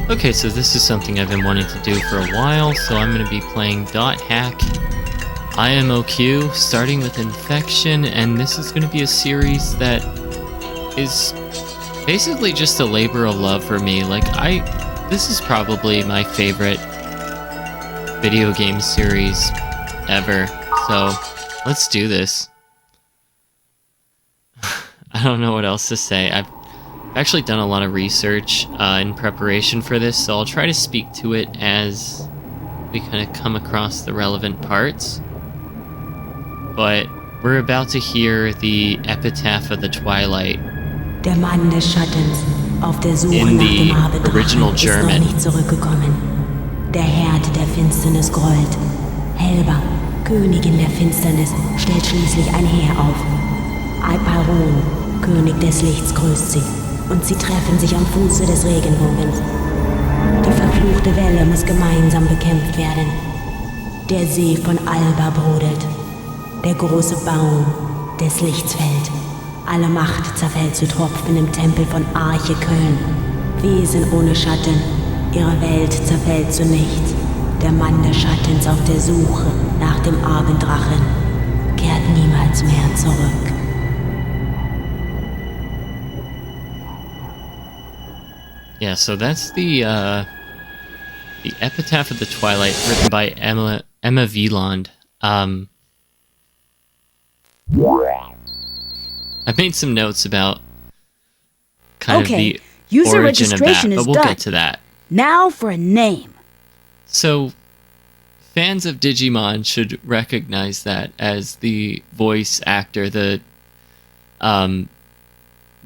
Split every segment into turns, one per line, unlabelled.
Okay, so this is something I've been wanting to do for a while, so I'm going to be playing .hack IMOQ, starting with Infection, and this is going to be a series that is basically just a labor of love for me. This is probably my favorite video game series ever, so let's do this. I don't know what else to say. I've actually done a lot of research in preparation for this, so I'll try to speak to it as we kind of come across the relevant parts. But we're about to hear the Epitaph of the Twilight
Der Mann des Schattens auf der Suche
in
nach dem
the
Abendrachen
original
ist noch
German.
nicht zurückgekommen. Der Herd der Finsternis grollt. Helba, Königin der Finsternis, stellt schließlich ein Heer auf. Alparon, König des Lichts, grüßt sie. Und sie treffen sich am Fuße des Regenbogens. Die verfluchte Welle muss gemeinsam bekämpft werden. Der See von Alba brodelt. Der große Baum des Lichts fällt. Alle Macht zerfällt zu Tropfen im Tempel von Arche Köln. Wesen ohne Schatten, ihre Welt zerfällt zu nichts. Der Mann des Schattens auf der Suche nach dem Abenddrachen kehrt niemals mehr zurück.
Yeah, so that's the Epitaph of the Twilight, written by Emma Wieland. I've made some notes about kind of the
user
origin of that,
registration
but
is
we'll
done.
get to that.
Now for a name.
So, fans of Digimon should recognize that as the voice actor,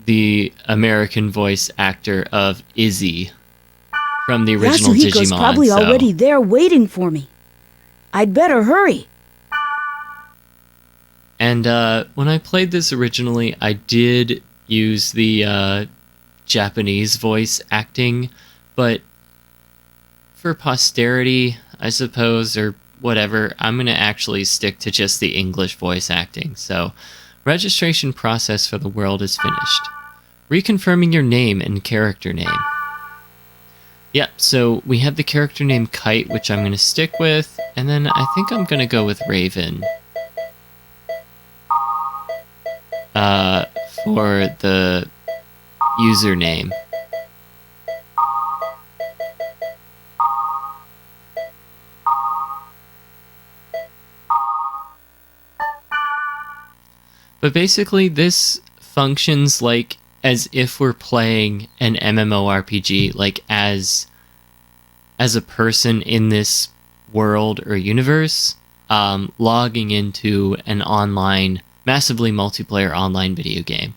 the American voice actor of Izzy from the original
Yasuhiko's
Digimon.
probably
so.
already there waiting for me. I'd better hurry.
And when I played this originally, I did use the Japanese voice acting, but for posterity, I suppose, or whatever, I'm going to actually stick to just the English voice acting. So, registration process for the world is finished. Reconfirming your name and character name. Yep, so we have the character name Kite, which I'm going to stick with, and then I think I'm going to go with Raven. For the username. But basically, this functions like as if we're playing an MMORPG, like as a person in this world or universe, logging into an online, massively multiplayer online video game,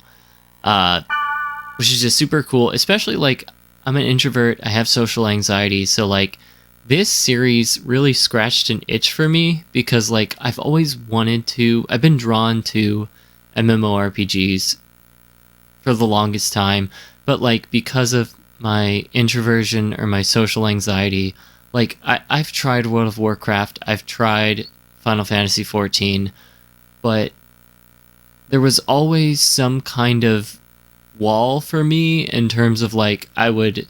which is just super cool. Especially like I'm an introvert, I have social anxiety, so like this series really scratched an itch for me because like I've been drawn to MMORPGs for the longest time, but like because of my introversion or my social anxiety, like I've tried World of Warcraft, I've tried Final Fantasy XIV, but there was always some kind of wall for me in terms of like I would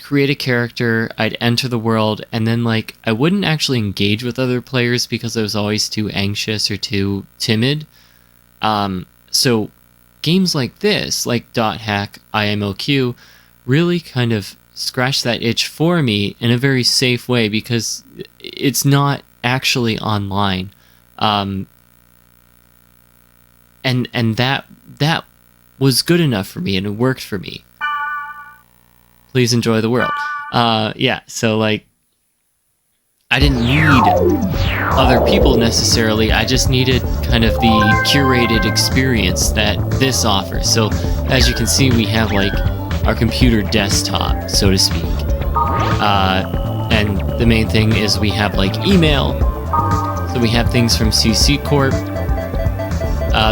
create a character, I'd enter the world, and then like I wouldn't actually engage with other players because I was always too anxious or too timid. So games like this, like .hack IMOQ, really kind of scratch that itch for me in a very safe way because it's not actually online. And that was good enough for me and it worked for me. Please enjoy the world. Yeah, so like I didn't need other people necessarily, I just needed kind of the curated experience that this offers. So as you can see, we have like our computer desktop, so to speak. And the main thing is we have like email. So we have things from CC Corp.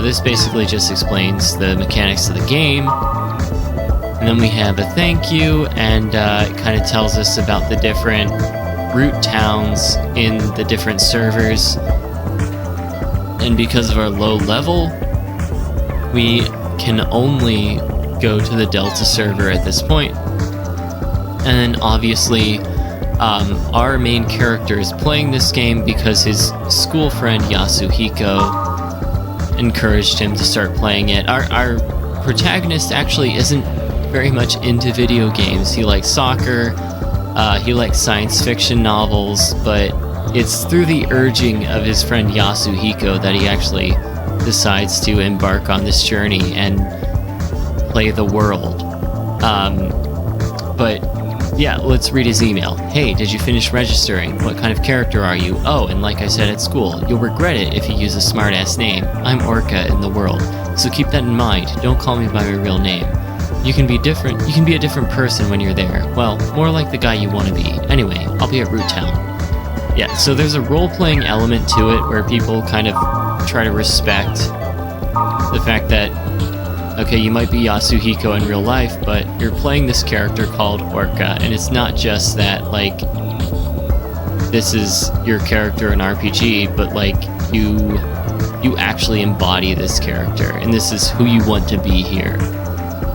This basically just explains the mechanics of the game. And then we have a thank you, and it kind of tells us about the different root towns in the different servers. And because of our low level, we can only go to the Delta server at this point. And then obviously, our main character is playing this game because his school friend Yasuhiko encouraged him to start playing it. Our protagonist actually isn't very much into video games. He likes soccer, he likes science fiction novels, but it's through the urging of his friend Yasuhiko that he actually decides to embark on this journey and play the world. But yeah, let's read his email. Hey, did you finish registering? What kind of character are you? Oh, and like I said at school, you'll regret it if you use a smart-ass name. I'm Orca in the world, so keep that in mind. Don't call me by my real name. You can be different. You can be a different person when you're there. Well, more like the guy you want to be. Anyway, I'll be at Root Town. Yeah, so there's a role-playing element to it where people kind of try to respect the fact that, okay, you might be Yasuhiko in real life, but you're playing this character called Orca, and it's not just that, like, this is your character in RPG, but, like, you actually embody this character, and this is who you want to be here.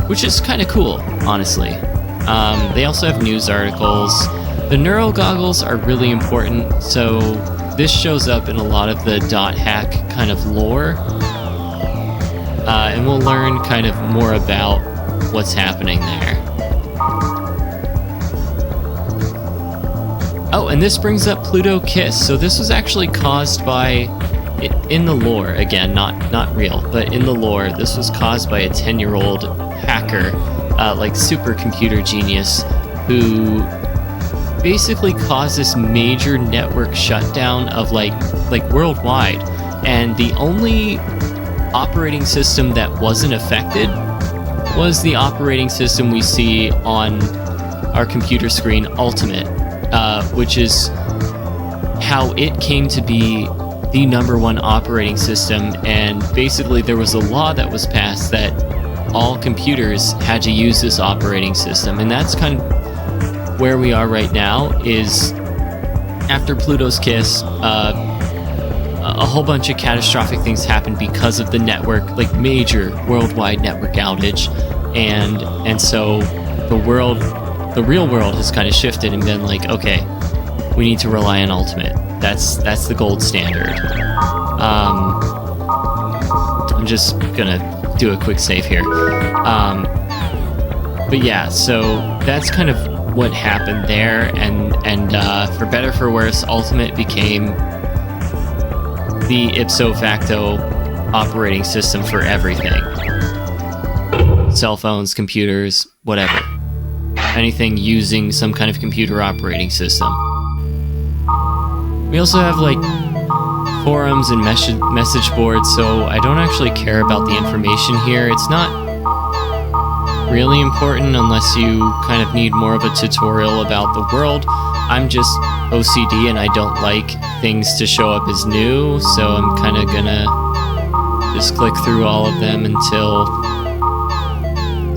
Which is kind of cool, honestly. They also have news articles. The neuro goggles are really important, so this shows up in a lot of the dot hack kind of lore. And we'll learn kind of more about what's happening there. Oh, and this brings up Pluto Kiss. So this was actually caused by, in the lore, again, not real, but in the lore, this was caused by a 10-year-old hacker, like supercomputer genius, who basically caused this major network shutdown of like worldwide. And the only operating system that wasn't affected was the operating system we see on our computer screen, Ultimate, which is how it came to be the #1 operating system. And basically there was a law that was passed that all computers had to use this operating system. And that's kind of where we are right now, is after Pluto's Kiss, a whole bunch of catastrophic things happened because of the network, like major worldwide network outage, and so the real world has kind of shifted and been like, okay, we need to rely on Ultimate. That's the gold standard. I'm just gonna do a quick save here. But yeah, so that's kind of what happened there, and for better for worse, Ultimate became the ipso facto operating system for everything. Cell phones, computers, whatever. Anything using some kind of computer operating system. We also have like forums and message boards, so I don't actually care about the information here. It's not really important unless you kind of need more of a tutorial about the world. I'm just OCD and I don't like things to show up as new, so I'm kind of gonna just click through all of them until,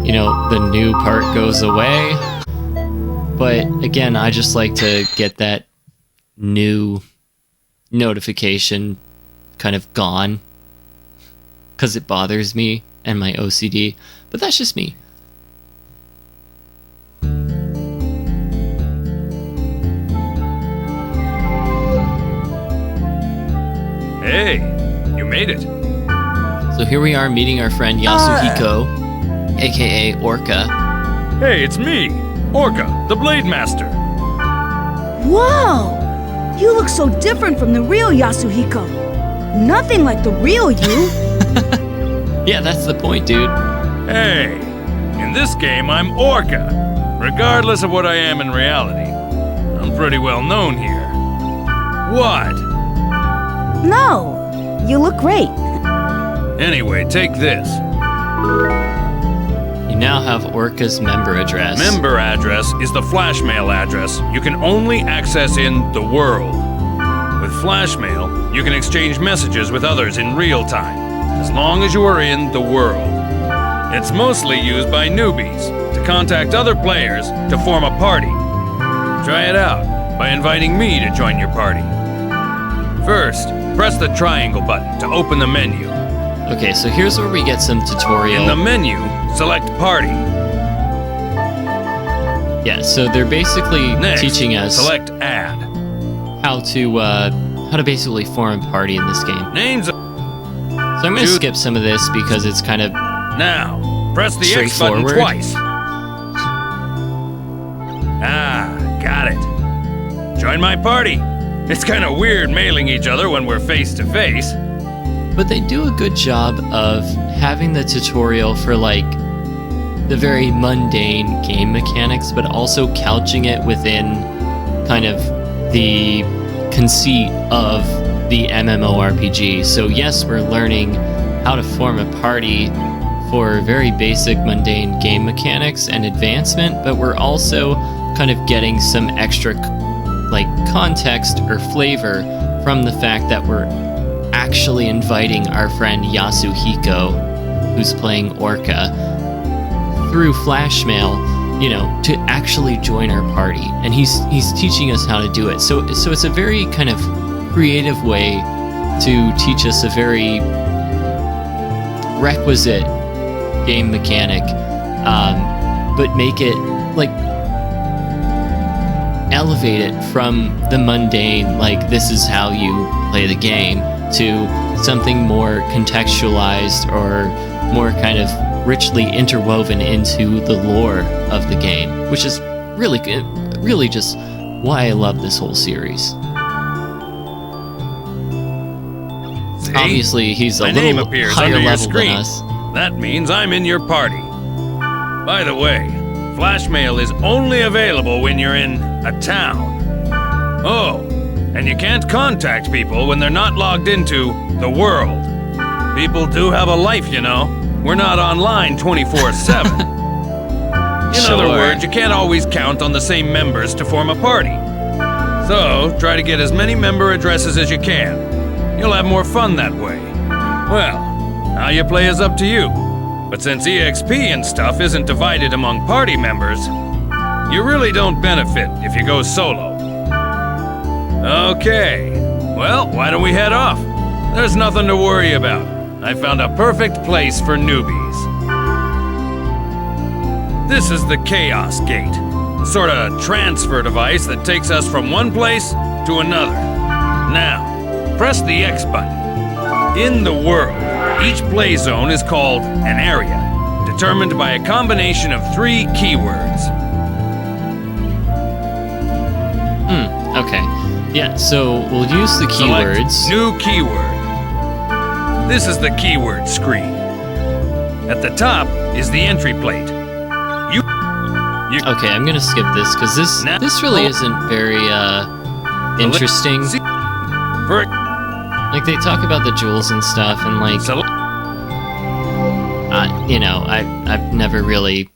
you know, the new part goes away. But again, I just like to get that new notification kind of gone because it bothers me and my OCD, but that's just me.
Hey, you made it.
So here we are meeting our friend Yasuhiko, aka Orca.
Hey, it's me, Orca, the Blade Master.
Whoa! You look so different from the real Yasuhiko. Nothing like the real you.
Yeah, that's the point, dude.
Hey, in this game I'm Orca, regardless of what I am in reality. I'm pretty well known here. What?
No, you look great.
Anyway, take this.
You now have Orca's member address.
Member address is the flashmail address you can only access in the world. With flashmail, you can exchange messages with others in real time, as long as you are in the world. It's mostly used by newbies to contact other players to form a party. Try it out by inviting me to join your party. First, press the triangle button to open the menu.
Okay, so here's where we get some tutorial.
In the menu, select Party.
Yeah, so they're basically
Next,
teaching us
select add.
how to basically form a party in this game.
Names.
So I'm going to
Choose-
skip some of this because it's kind of
Now, press the X button
straightforward.
twice. Ah, got it. Join my party. It's kind of weird mailing each other when we're face to face.
But they do a good job of having the tutorial for like the very mundane game mechanics, but also couching it within kind of the conceit of the MMORPG. So yes, we're learning how to form a party for very basic mundane game mechanics and advancement, but we're also kind of getting some extra like context or flavor from the fact that we're actually inviting our friend Yasuhiko, who's playing Orca, through Flashmail, you know, to actually join our party, and he's teaching us how to do it. So it's a very kind of creative way to teach us a very requisite game mechanic, but make it like elevate it from the mundane, like this is how you play the game, to something more contextualized or more kind of richly interwoven into the lore of the game, which is really good, really just why I love this whole series.
See?
Obviously, he's a
My name
little
appears
higher
under your
level
screen.
than us.
That means I'm in your party. By the way, Flashmail is only available when you're in a town. Oh, and you can't contact people when they're not logged into the world. People do have a life, you know. We're not online 24/7. In other
Sure.
words, you can't always count on the same members to form a party. So, try to get as many member addresses as you can. You'll have more fun that way. Well, how you play is up to you. But since EXP and stuff isn't divided among party members, you really don't benefit if you go solo. Okay, well, why don't we head off? There's nothing to worry about. I found a perfect place for newbies. This is the Chaos Gate, a sort of transfer device that takes us from one place to another. Now, press the X button. In the world, each play zone is called an area, determined by a combination of 3 keywords.
Okay. Yeah, so we'll use the
Select
keywords.
New keyword. This is the keyword screen. At the top is the entry plate. You
Okay, I'm gonna skip this because
Now-
this really isn't very interesting.
See- For
Like they talk about the jewels and stuff, and like
select
you know, I've never really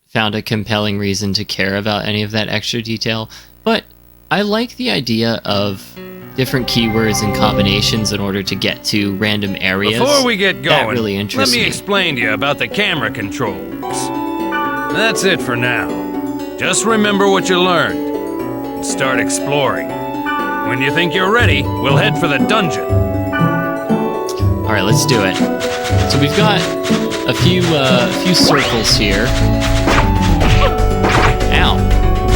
found a compelling reason to care about any of that extra detail, but I like the idea of different keywords and combinations in order to get to random areas.
Before we get
That
going,
really
let
interests
me
me.
explain to you about the camera controls. That's it for now. Just remember what you learned and start exploring. When you think you're ready, we'll head for the dungeon.
All right, let's do it. So we've got a few circles here. Ow.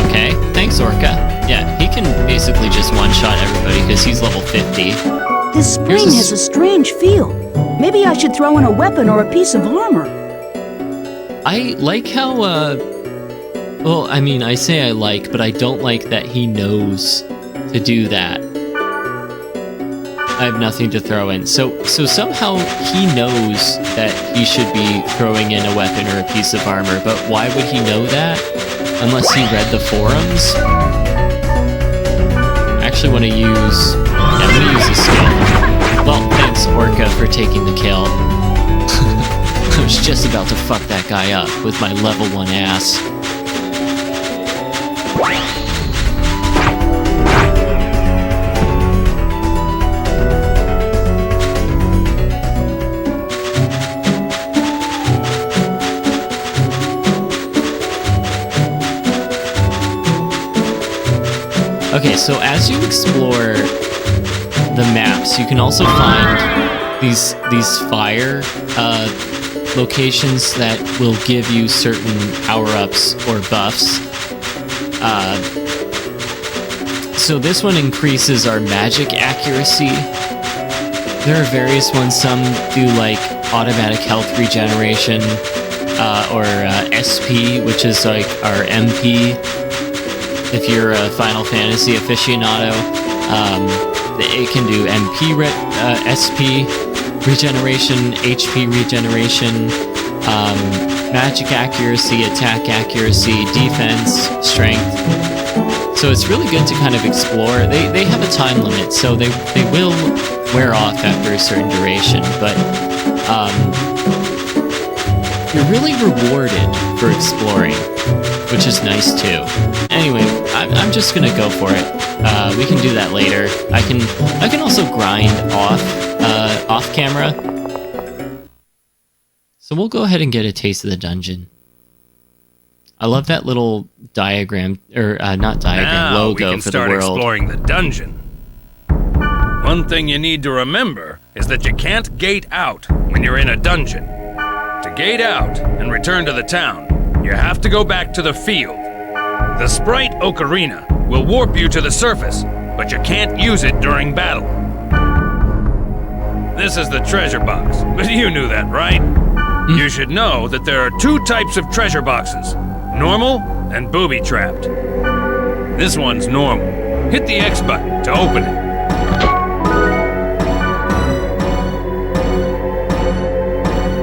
Okay, thanks, Orca. Yeah, he can basically just one-shot everybody because he's level 50.
This spring
Here's a
has a strange feel. Maybe I should throw in a weapon or a piece of armor.
I like how, well, I mean, I say I like, but I don't like that he knows to do that. I have nothing to throw in. So somehow he knows that he should be throwing in a weapon or a piece of armor, but why would he know that? Unless he read the forums? I actually want to use... Yeah, I'm going to use a skill. Well, thanks, Orca, for taking the kill. I was just about to fuck that guy up with my level 1 ass. Okay, so as you explore the maps, you can also find these fire locations that will give you certain power-ups or buffs. So this one increases our magic accuracy. There are various ones. Some do like automatic health regeneration, or SP, which is like our MP. If you're a Final Fantasy aficionado, it can do MP, SP regeneration, HP regeneration, magic accuracy, attack accuracy, defense, strength. So it's really good to kind of explore. They have a time limit, so they will wear off after a certain duration, but you're really rewarded for exploring, which is nice too. Anyway, I'm just gonna go for it. We can do that later. I can also grind off camera. So we'll go ahead and get a taste of the dungeon. I love that little diagram, or not diagram,
now
logo
we can
for the
start
world.
exploring the dungeon. One thing you need to remember is that you can't gate out when you're in a dungeon. To gate out and return to the town, you have to go back to the field. The sprite ocarina will warp you to the surface, but you can't use it during battle. This is the treasure box, but you knew that, right? You should know that there are two types of treasure boxes, normal and booby-trapped. This one's normal. Hit the X button to open it.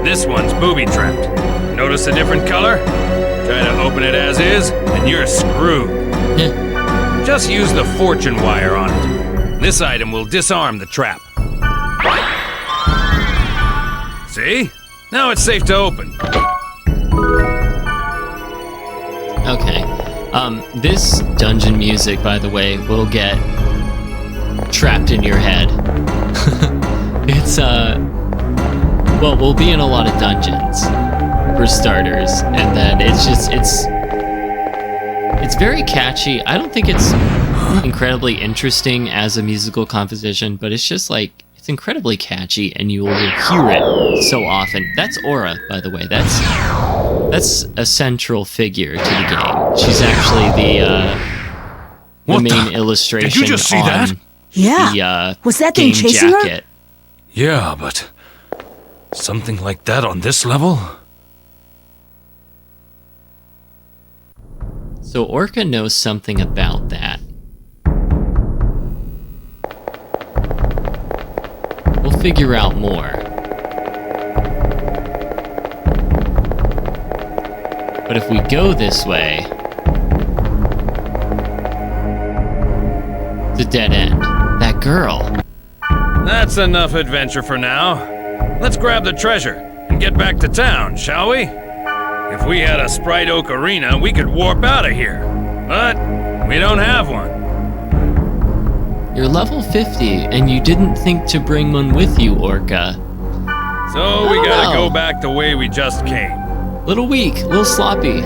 This one's booby-trapped. Notice a different color? Try to open it as is, and you're screwed. Just use the fortune wire on it. This item will disarm the trap. See? Now it's safe to open.
Okay. This dungeon music, by the way, will get trapped in your head. It's, well, we'll be in a lot of dungeons, for starters, and then it's very catchy. I don't think it's incredibly interesting as a musical composition, but it's just like, it's incredibly catchy, and you will hear it so often. That's Aura, by the way. That's a central figure to the game. She's actually the main illustration.
Did you just see that?
Yeah. Was that thing
game
chasing her?
jacket.
Yeah, but something like that on this level?
So Orca knows something about that. We'll figure out more. But if we go this way, it's a dead end. That girl.
That's enough adventure for now. Let's grab the treasure and get back to town, shall we? If we had a Sprite Ocarina, we could warp out of here. But we don't have one.
You're level 50, and you didn't think to bring one with you, Orca.
So we gotta go back the way we just came.
Little weak, little sloppy.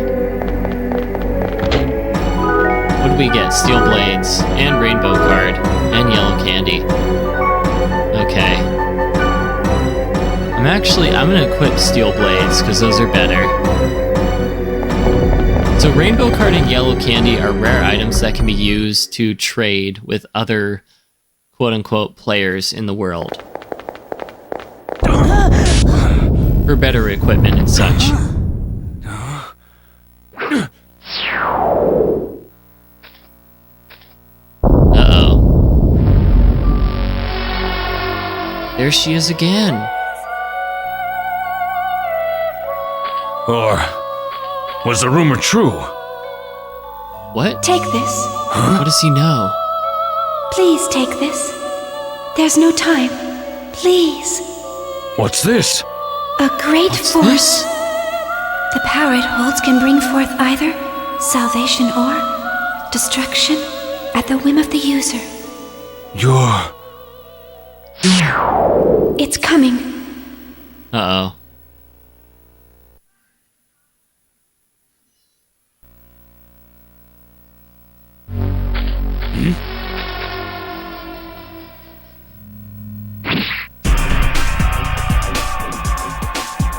What did we get? Steel blades, and rainbow card, and yellow candy. Okay. I'm gonna equip steel blades, because those are better. So rainbow card and yellow candy are rare items that can be used to trade with other quote-unquote players in the world. For better equipment and such. Uh-oh. There she is again.
Or was the rumor true?
What?
Take this.
What does he know?
Please take this. There's no time. Please.
What's this?
A great
What's
force.
this?
The power it holds can bring forth either salvation or destruction at the whim of the user. It's coming.
Uh-oh.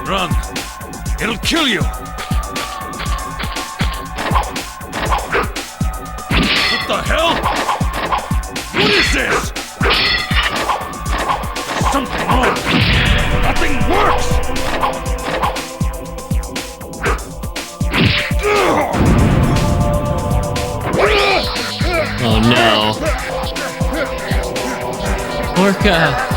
Run! kill you! What the hell? What is this? Something wrong. Nothing works!
Oh no. Orca!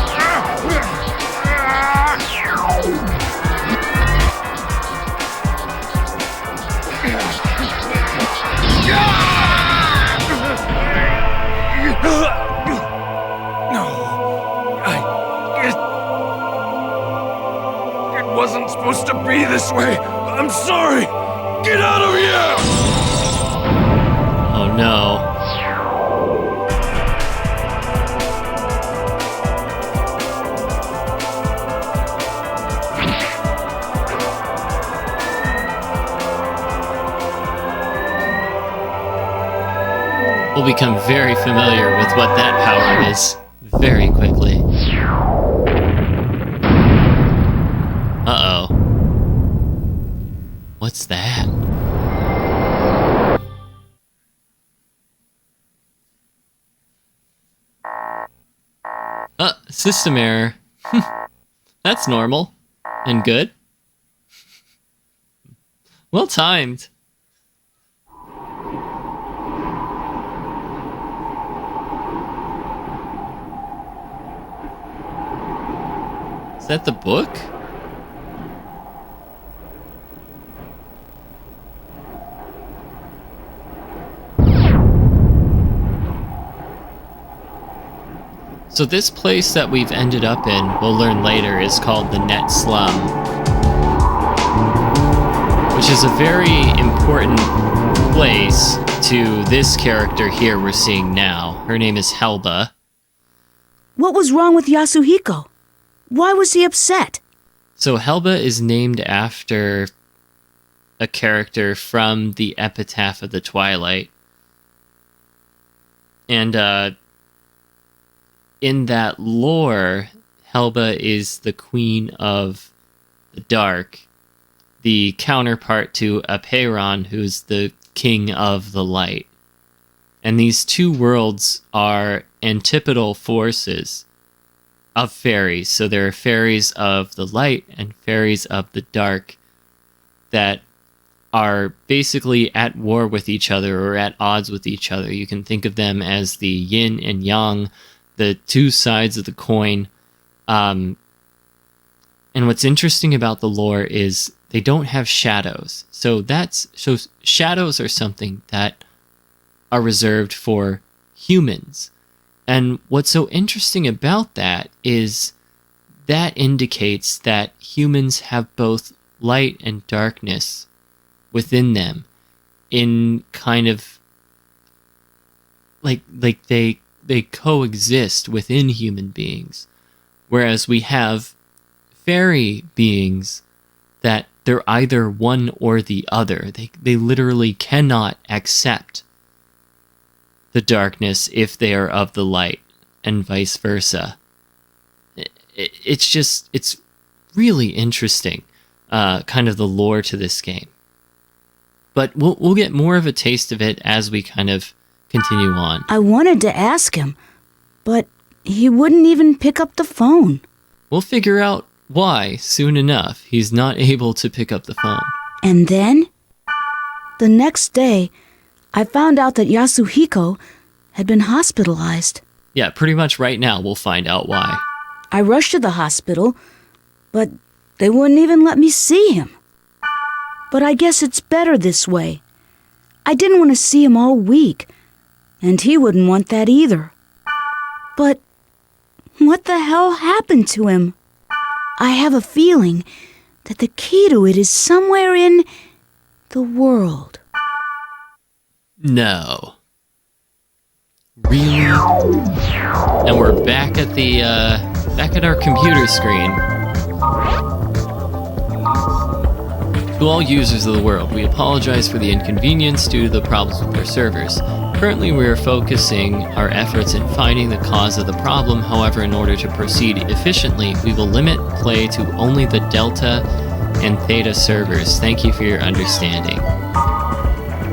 It wasn't supposed to be this way. I'm sorry. Get out of here!
Oh no. We'll become very familiar with what that power is very quickly. Uh-oh. What's that? System error. That's normal. And good. Well timed. Is that the book? So this place that we've ended up in, we'll learn later, is called the Net Slum, which is a very important place to this character here we're seeing now. Her name is Helba.
What was wrong with Yasuhiko? Why was he upset?
So Helba is named after a character from the Epitaph of the Twilight. And, in that lore, Helba is the queen of the dark, the counterpart to Apeiron, who's the king of the light. And these two worlds are antipodal forces of fairies. So there are fairies of the light and fairies of the dark that are basically at war with each other or at odds with each other. You can think of them as the yin and yang, the two sides of the coin. And what's interesting about the lore is they don't have shadows. So shadows are something that are reserved for humans. And what's so interesting about that is that indicates that humans have both light and darkness within them in kind of like they coexist within human beings, whereas we have fairy beings that they're either one or the other. They literally cannot accept the darkness if they are of the light, and vice versa. It's really interesting, kind of the lore to this game. But we'll get more of a taste of it as we kind of continue on.
I wanted to ask him, but he wouldn't even pick up the phone.
We'll figure out why soon enough. He's not able to pick up the phone.
And then, the next day, I found out that Yasuhiko had been hospitalized.
Yeah, pretty much right now we'll find out why.
I rushed to the hospital, but they wouldn't even let me see him. But I guess it's better this way. I didn't want to see him all week, and he wouldn't want that either. But what the hell happened to him? I have a feeling that the key to it is somewhere in the world.
No. Really? And we're back at the back at our computer screen. To all users of the world, we apologize for the inconvenience due to the problems with our servers. Currently, we are focusing our efforts in finding the cause of the problem. However, in order to proceed efficiently, we will limit play to only the Delta and Theta servers. Thank you for your understanding.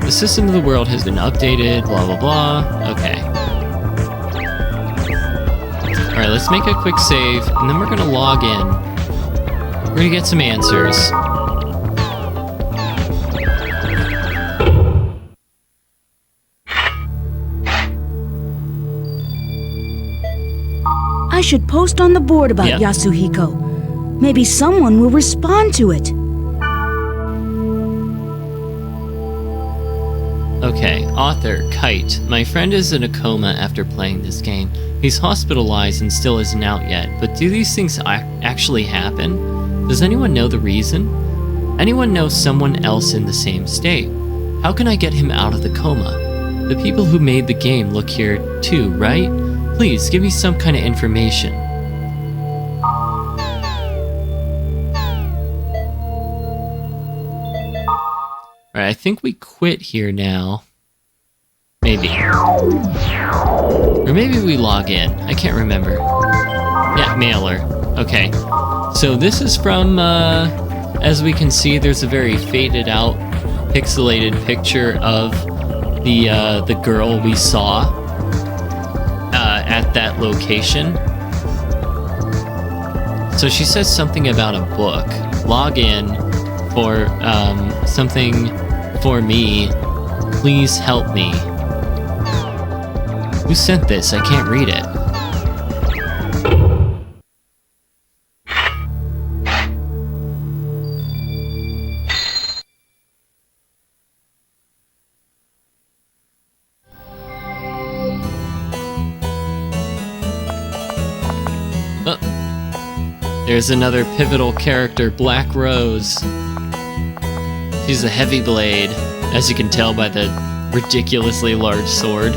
The system of the world has been updated, blah blah blah. Okay. Alright, let's make a quick save, and then we're gonna log in. We're gonna get some answers.
I should post on the board about
Yep.
Yasuhiko. Maybe someone will respond to it.
Okay, author, Kite. My friend is in a coma after playing this game. He's hospitalized and still isn't out yet, but do these things actually happen? Does anyone know the reason? Anyone know someone else in the same state? How can I get him out of the coma? The people who made the game look here too, right? Please, give me some kind of information. Alright, I think we quit here now. Maybe. Or maybe we log in. I can't remember. Yeah, mailer. Okay. So this is from, as we can see, there's a very faded out, pixelated picture of the girl we saw at that location. So she says something about a book. Log in for something for me. Please help me. Who sent this? I can't read it. There's another pivotal character, Black Rose. She's a heavy blade, as you can tell by the ridiculously large sword.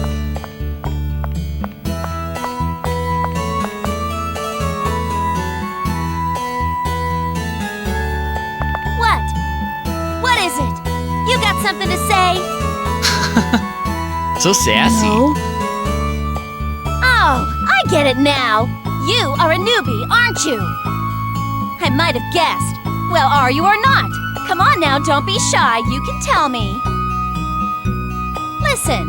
What? What is it? You got something to say?
So sassy.
No.
Oh, I get it now. You are a newbie, aren't you? I might have guessed. Well, are you or not? Come on now, don't be shy. You can tell me. Listen,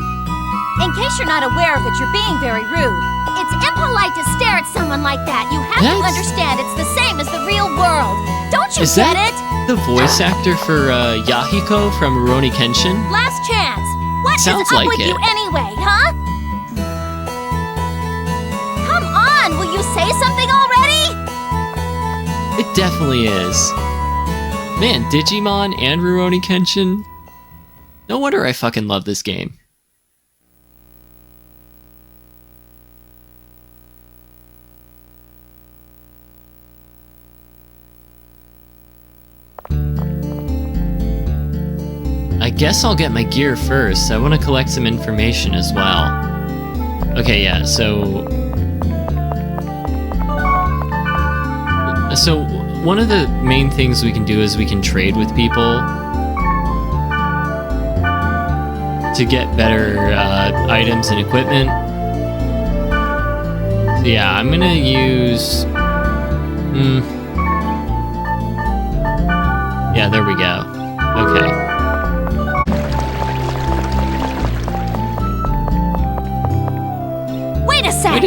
in case you're not aware of it, you're being very rude. It's impolite to stare at someone like that. You have to
That's-
understand it's the same as the real world. Don't you
Is
get
that
it?
the voice actor for Yahiko from Rurouni Kenshin?
Last chance. What is
Sounds
up
like
with
it.
you anyway, huh? Come on, will you say something already?
It definitely is. Man, Digimon and Rurouni Kenshin. No wonder I fucking love this game. I guess I'll get my gear first. I want to collect some information as well. Okay, yeah, so one of the main things we can do is we can trade with people to get better items and equipment. So yeah, I'm gonna use... Yeah, there we go. Okay.
Wait a sec.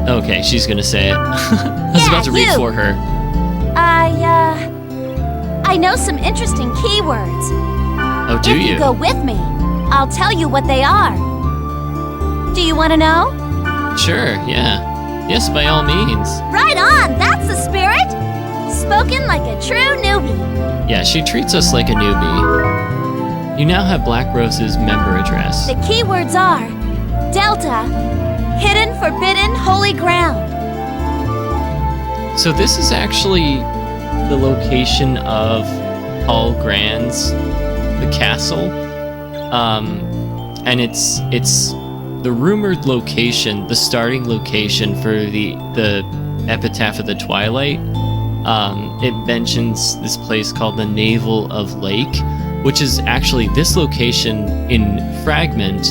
Okay, she's gonna say it. I was
Yeah,
about to read
you.
for her.
I know some interesting keywords.
Oh, do
If you go with me, I'll tell you what they are. Do you want to know?
Sure, yeah. Yes, by all means.
Right on, that's the spirit. Spoken like a true newbie.
Yeah, she treats us like a newbie. You now have Black Rose's member address.
The keywords are Delta, hidden, forbidden, holy ground.
So this is actually the location of Paul Grand's, the castle. And it's the rumored location, the starting location for the Epitaph of the Twilight. It mentions this place called the Navel of Lake, which is actually this location in Fragment,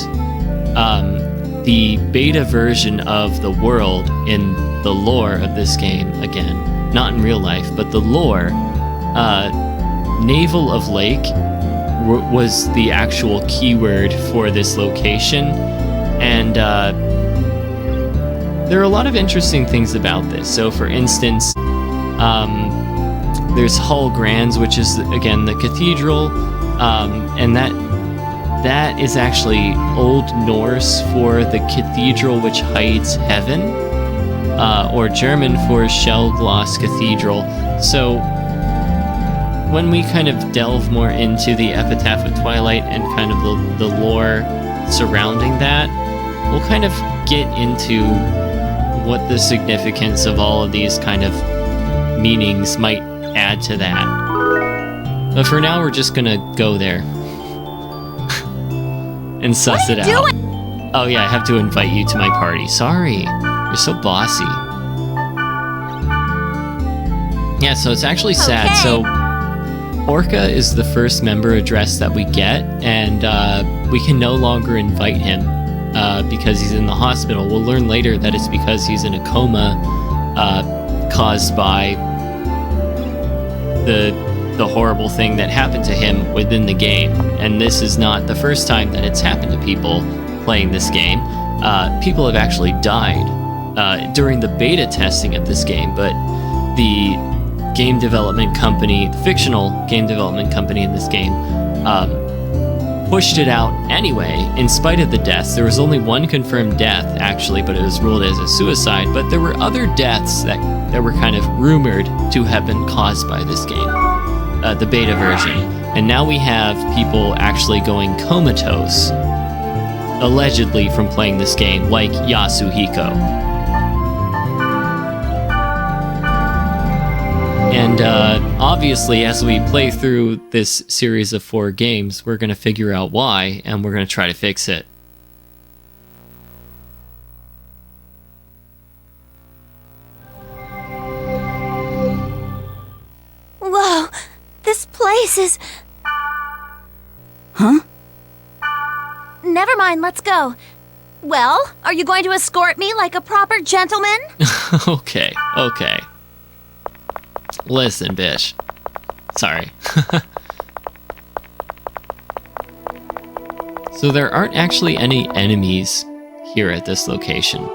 the beta version of the world in the lore of this game, again, not in real life, but the lore, Navel of Lake was the actual keyword for this location, and there are a lot of interesting things about this. So, for instance, there's Hull Grands, which is, again, the cathedral, and that is actually Old Norse for the cathedral which hides heaven, or German for Schellgloss Cathedral. So when we kind of delve more into the Epitaph of Twilight and kind of the lore surrounding that, we'll kind of get into what the significance of all of these kind of meanings might add to that. But for now, we're just gonna go there and suss it out. Oh yeah, I have to invite you to my party. Sorry, you're so bossy. Yeah, so it's actually sad.
Okay.
So Orca is the first member address that we get, and we can no longer invite him because he's in the hospital. We'll learn later that it's because he's in a coma caused by the horrible thing that happened to him within the game. And this is not the first time that it's happened to people playing this game. People have actually died during the beta testing of this game, but the game development company, the fictional game development company in this game, pushed it out anyway, in spite of the deaths. There was only one confirmed death, actually, but it was ruled as a suicide. But there were other deaths that were kind of rumored to have been caused by this game, the beta version. And now we have people actually going comatose, allegedly from playing this game, like Yasuhiko. And obviously, as we play through this series of 4 games, we're going to figure out why, and we're going to try to fix it.
Whoa, this place is...
Huh?
Never mind, let's go. Well, are you going to escort me like a proper gentleman?
Okay. Listen, bitch. Sorry. So there aren't actually any enemies here at this location.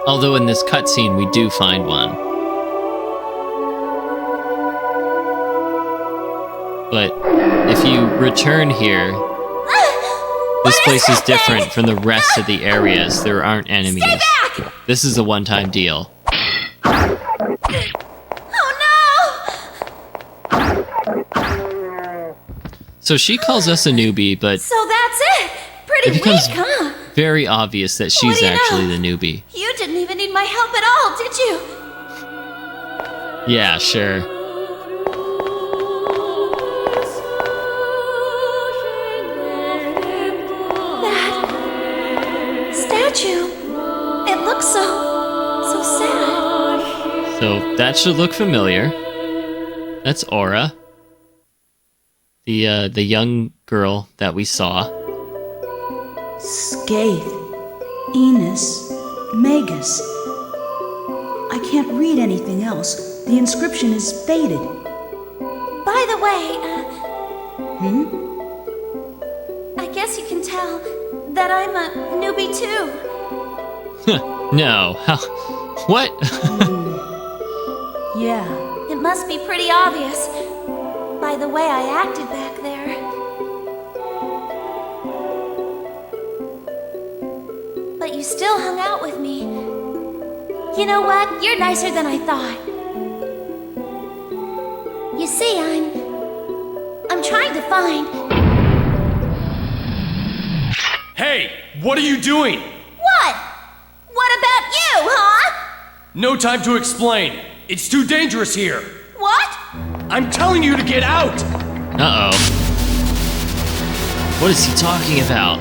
Although in this cutscene we do find one. But if you return here, this place is different from the rest of the areas. There aren't enemies.
Stay back!
This is a one-time deal. So she calls us a newbie, but
So that's it! Pretty
it becomes
weak, huh?
very obvious that she's
do you
actually
know?
the newbie.
You didn't even need my help at all, did you?
Yeah, sure.
That statue. It looks so sad.
So that should look familiar. That's Aura. The young girl that we saw.
Skaith. Enos. Magus. I can't read anything else. The inscription is faded.
By the way, I guess you can tell that I'm a newbie too.
No. How? What?
Yeah.
It must be pretty obvious by the way I acted back there. But you still hung out with me. You know what? You're nicer than I thought. You see, I'm trying to find...
Hey, what are you doing?
What? What about you, huh?
No time to explain. It's too dangerous here.
What?
I'm telling you to get out!
Uh-oh. What is he talking about?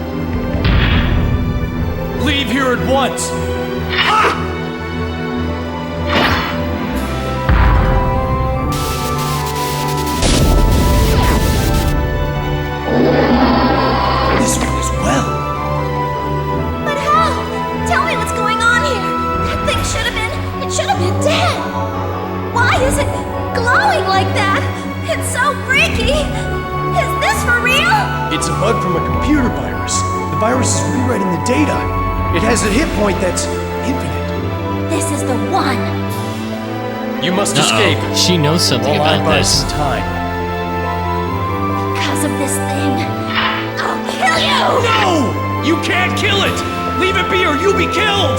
Leave here at once! This one as well.
But how? Tell me what's going on here. That thing should have been dead. Why is it glowing like that? It's so
It's a bug from a computer virus. The virus is rewriting the data. It has a hit point that's infinite.
This is the one.
You must escape.
She knows something
While I
about
buy
this.
some time.
Because of this thing, I'll kill you!
No! You can't kill it! Leave it be or you'll be killed!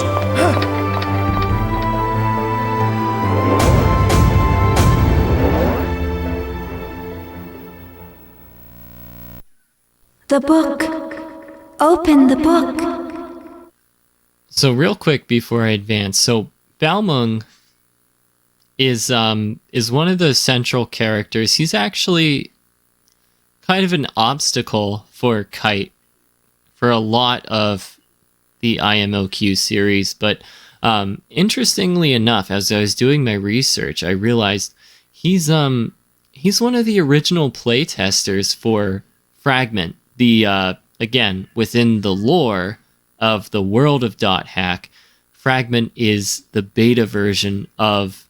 The book. Open the book.
So real quick before I advance, so Balmung is one of the central characters. He's actually kind of an obstacle for Kite for a lot of the IMOQ series, but interestingly enough, as I was doing my research, I realized he's one of the original playtesters for Fragment. The again, within the lore of the world of Dot Hack, Fragment is the beta version of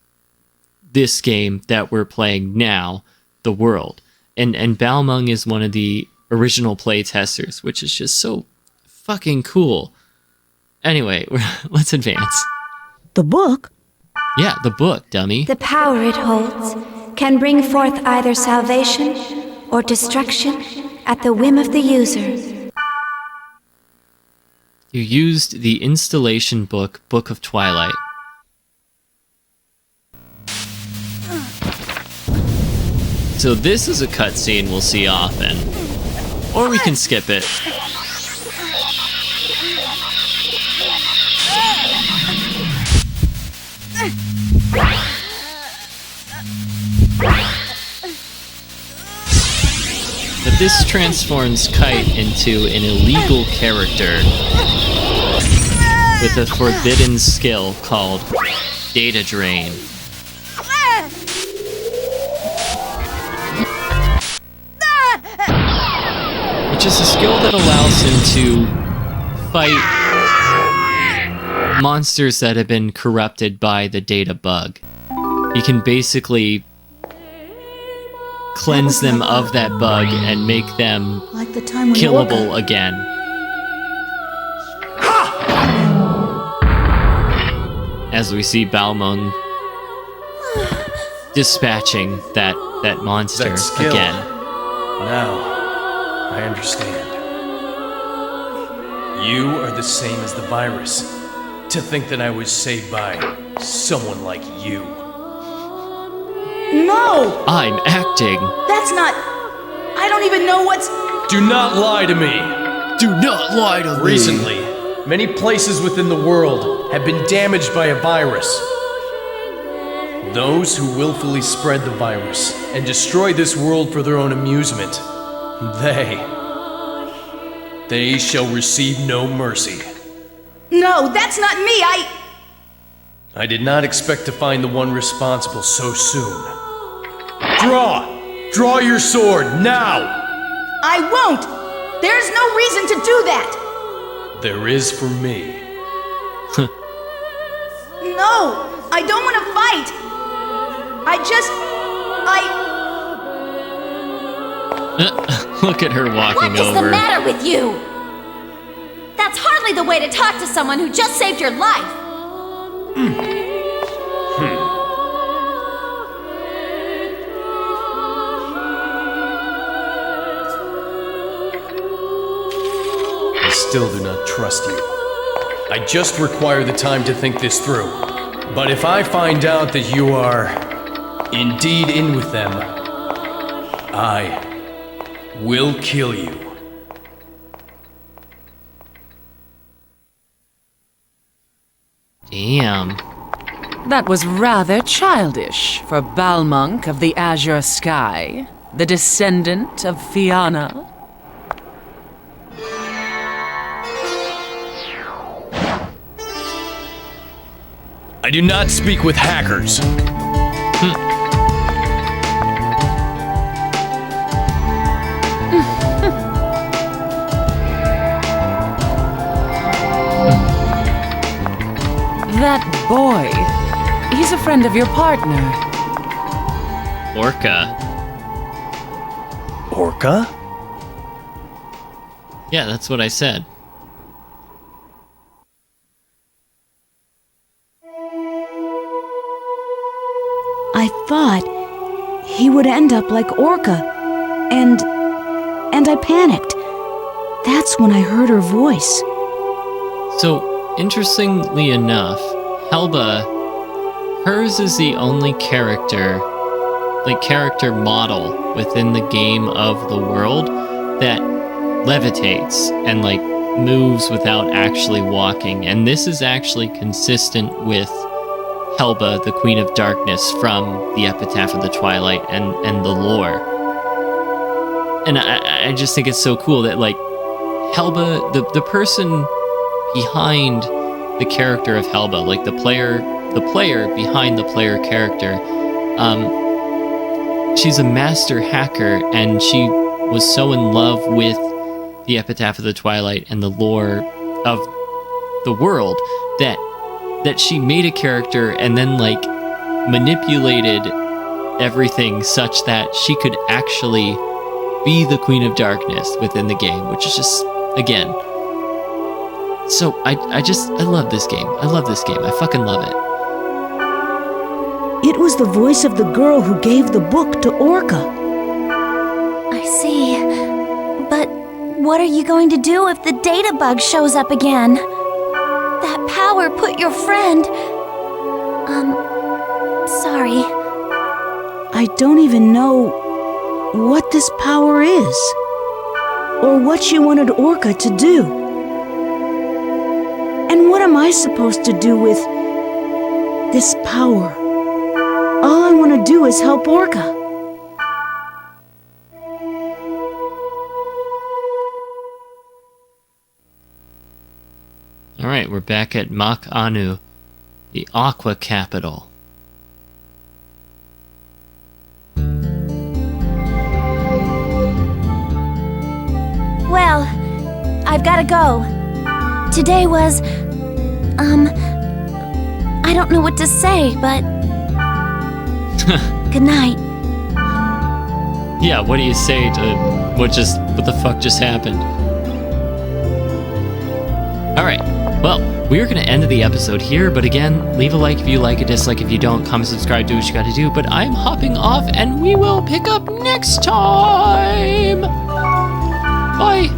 this game that we're playing now, The World. And Balmung is one of the original playtesters, which is just so fucking cool. Anyway, let's advance.
The book?
Yeah, the book, dummy.
The power it holds can bring forth either salvation or destruction at the whim of the user.
You used the installation book, Book of Twilight. So this is a cutscene we'll see often. Or we can skip it. But this transforms Kite into an illegal character with a forbidden skill called Data Drain. Which is a skill that allows him to fight monsters that have been corrupted by the data bug. You can basically cleanse them of that bug and make them
Like the time when you woke
killable
up.
again. As we see Balmung dispatching that monster
That skill.
again.
Now, I understand. You are the same as the virus. To think that I was saved by someone like you.
No!
I'm acting.
That's not. I don't even know what's.
Do not lie to me!
Do not lie to me.
Recently, many places within the world have been damaged by a virus. Those who willfully spread the virus and destroy this world for their own amusement, they shall receive no mercy.
No, that's not me.
I did not expect to find the one responsible so soon. Draw! Draw your sword, now!
I won't! There's no reason to do that!
There is for me.
No! I don't want to fight!
Look at her walking
What is
over.
the matter with you? That's hardly the way to talk to someone who just saved your life.
I still do not trust you. I just require the time to think this through. But if I find out that you are indeed in with them, I will kill you.
Damn.
That was rather childish for Balmung of the Azure Sky, the descendant of Fianna.
I do not speak with hackers.
That boy, he's a friend of your partner.
Orca.
Orca?
Yeah, that's what I said.
I thought he would end up like Orca, and I panicked. That's when I heard her voice.
So, interestingly enough, Helba, hers is the only character model within the game of the world that levitates and moves without actually walking. And this is actually consistent with Helba, the Queen of Darkness from the Epitaph of the Twilight and the lore. And I just think it's so cool that Helba, the person behind the character of Helba, the player behind the player character, she's a master hacker, and she was so in love with the Epitaph of the Twilight and the lore of the world that she made a character and then manipulated everything such that she could actually be the Queen of Darkness within the game, which is just, again, so I love this game. I love this game. I fucking love it.
It was the voice of the girl who gave the book to Orca.
I see. But what are you going to do if the data bug shows up again? That power put your friend... sorry.
I don't even know what this power is, or what she wanted Orca to do. And what am I supposed to do with this power? All I want to do is help Orca.
Alright, we're back at IMOQ Anu, the Aqua Capital.
Well, I've gotta go. Today was... I don't know what to say, but... Good night.
Yeah, what do you say to what the fuck just happened? Alright, well, we're gonna end the episode here, but again, leave a like if you like, a dislike if you don't, comment, subscribe, do what you gotta do, but I'm hopping off and we will pick up next time! Bye!